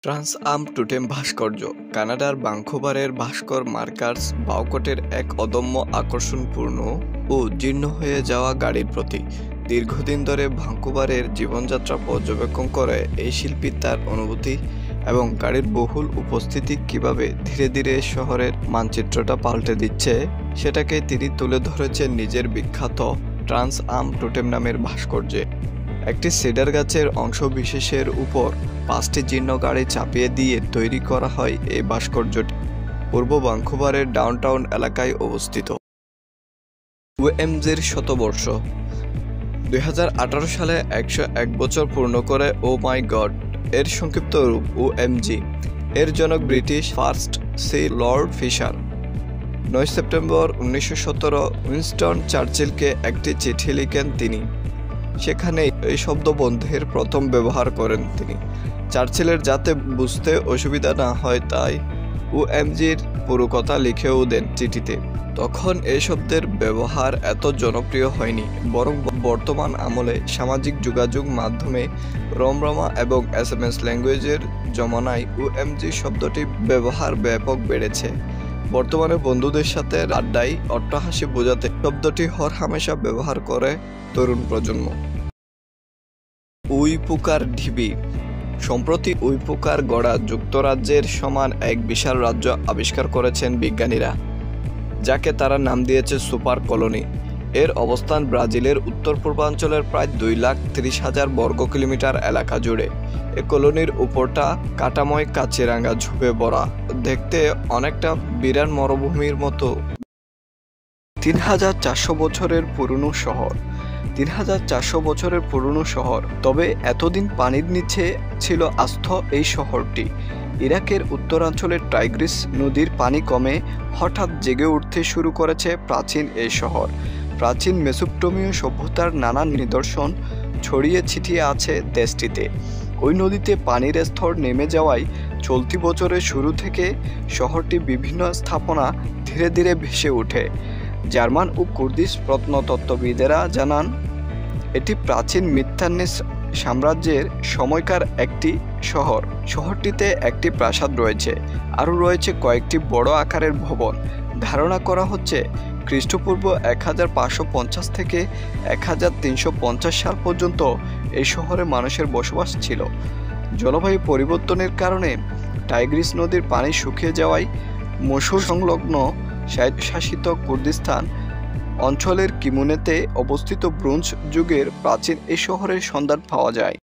Trans arm totem ভাস্কর্য কানাডার ভাঙ্কুভারের ভাস্কর markers বাউকটের এক অদম্য আকর্ষণপূর্ণ ও জীর্ণ হয়ে যাওয়া গাড়ির প্রতীক। দীর্ঘদিন ধরে ভাঙ্কুভারের জীবনযাত্রা পর্যবেক্ষণ করে এই শিল্পী তার অনুভূতি এবং গাড়ির বহুল উপস্থিতি কিভাবে ধীরে ধীরে শহরের মানচিত্রটা পাল্টে দিচ্ছে সেটাকে তিনি তুলে ধরেছেন নিজের বিখ্যাত ট্রান্স আর্ম টোটেম নামের ভাস্কর্যে। একটি সিডার গাছের অংশবিশেষের উপর 5টি জীর্ণ গাড়ি চাপিয়ে দিয়ে তৈরি করা হয় এই ভাস্কর্যটি। পূর্ব ভাঙ্কুভারের ডাউনটাউন এলাকায় অবস্থিত। ওএমজির শতবর্ষ 2018 সালে 101 বছর পূর্ণ করে ও মাই গড এর সংক্ষিপ্ত রূপ ওএমজি। এর জনক British first sea lord Fisher. 9 September 1917 Winston চার্চিলকে একটি চিঠি লিখেন তিনি। সেখানে এই শব্দবন্ধের প্রথম ব্যবহার করেন তিনি। চার্চিলের যাতে বুঝতে অসুবিধা না হয় তাই ওএমজির পুরো কথা লিখেও দেন চিঠিতে। তখন এই শব্দের ব্যবহার এত জনপ্রিয় হয়নি, বরং বর্তমান আমলে সামাজিক যোগাযোগ মাধ্যমে রমরমা এবং SMS ল্যাঙ্গুয়েজের জমানায় ওএমজি শব্দটি ব্যবহার ব্যাপক বেড়েছে। বর্তমানে বন্ধুদের সাথে আড্ডায় অট্টহাসি বোঝাতে শব্দটি হরহামেশা ব্যবহার করে তরুণ প্রজন্ম। উইপুকার ঢিবি। সম্প্রতি উইপুকার গড়া যুক্তরাজ্যের সমান এক বিশাল রাজ্য আবিষ্কার করেছেন বিজ্ঞানীরা, যাকে তারা নাম দিয়েছে সুপার কলোনি। এর অবস্থান ব্রাজিলের উত্তর পূর্বাঞ্চলের প্রায় 2,30,000 বর্গ কিলোমিটার এলাকা জুড়ে। এ কলোনির উপরটা কাটাময় কাচিরাঙ্গা ঝোপে ভরা, দেখতে অনেকটা বিরাট মরুভূমির মতো। 3,400 বছরের পুরনো শহর। 3,400 বছরের পুরনো শহর, তবে এতদিন পানির নিচে ছিল আস্ত এই শহরটি। ইরাকের উত্তরাঞ্চলের টাইগ্রিস নদীর পানি কমে হঠাৎ জেগে উঠতে শুরু করেছে প্রাচীন এই শহর। প্রাচীন মেসোপটেমীয় সভ্যতার নানা নিদর্শন ছড়িয়ে ছিটিয়ে আছে দেশটিতে। ওই নদীতে পানির স্তর নেমে যাওয়ায় চলতি বছরের শুরু থেকে শহরটি বিভিন্ন স্থাপনা ধীরে ধীরে ভেসে ওঠে। জার্মান ও কুর্দিশ প্রত্নতত্ত্ববিদেরা জানান এটি প্রাচীন মিথ্যান্নিস সাম্রাজ্যের সময়কার একটি শহর। শহরটিতে একটি প্রাসাদ রয়েছে, আরও রয়েছে কয়েকটি বড় আকারের ভবন। ধারণা করা হচ্ছে খ্রিস্টপূর্ব 1550 থেকে 1350 সাল পর্যন্ত এই শহরে মানুষের বসবাস ছিল। জলবায়ু পরিবর্তনের কারণে টাইগ্রিস নদীর পানি শুকিয়ে যাওয়ায় মসুল সংলগ্ন স্বায়ত্তশাসিত কুর্দিস্তান অঞ্চলের কিমুনেতে অবস্থিত ব্রোঞ্জ যুগের প্রাচীন এই শহরের সন্ধান পাওয়া যায়।